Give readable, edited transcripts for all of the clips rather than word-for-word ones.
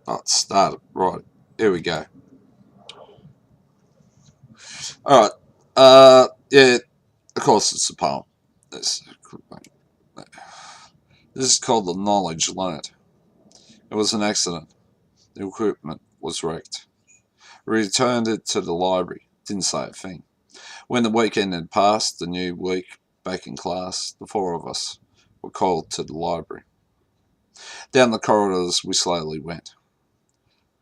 Oh, it started. Right. Here we go. Alright. Yeah, of course it's a poem. This, this is called The Knowledge Learnt. It was an accident. The equipment was wrecked. We returned it to the library. Didn't say a thing. When the weekend had passed, the new week back in class, the four of us were called to the library. Down the corridors we slowly went,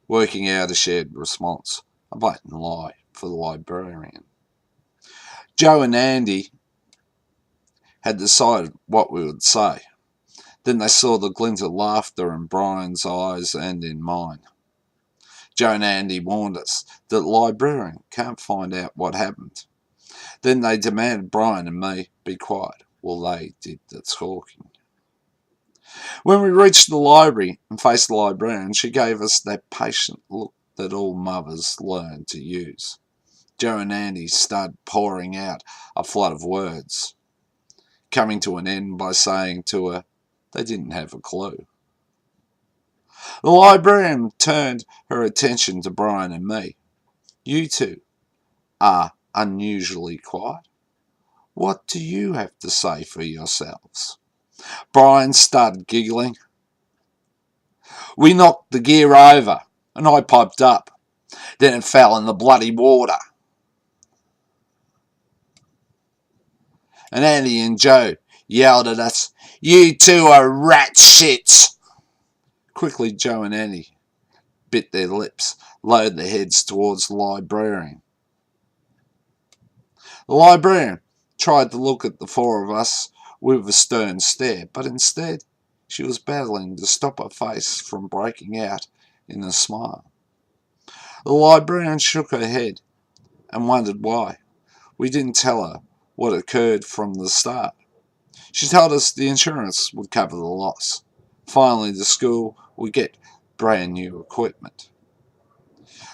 working out a shared response, a blatant lie for the librarian. Joe and Andy had decided what we would say. Then they saw the glint of laughter in Bryan's eyes and in mine. Joe and Andy warned us that the librarian can't find out what happened. Then they demanded Bryan and me be quiet while they did the talking. When we reached the library and faced the librarian, she gave us that patient look that all mothers learn to use. Joe and Andy started pouring out a flood of words, coming to an end by saying to her they didn't have a clue. The librarian turned her attention to Bryan and me. You two are unusually quiet. What do you have to say for yourselves? Bryan started giggling. We knocked the gear over, and I piped up. Then it fell in the bloody water. And Andy and Joe yelled at us, You two are rat shits. Quickly Joe and Andy bit their lips, lowered their heads towards the librarian. The librarian tried to look at the four of us with a stern stare, but instead she was battling to stop her face from breaking out in a smile. The librarian shook her head and wondered why. We didn't tell her what occurred from the start. She told us the insurance would cover the loss. Finally, the school would get brand new equipment.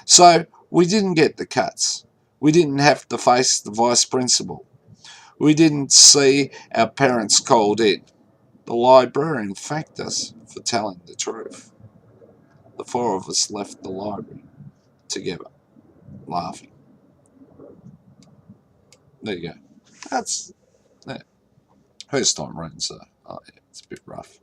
So we didn't get the cuts. We didn't have to face the vice principal. We didn't see our parents called in. The librarian thanked us for telling the truth. The four of us left the library together, laughing. There you go. That's yeah. First time reading, so yeah, it's a bit rough.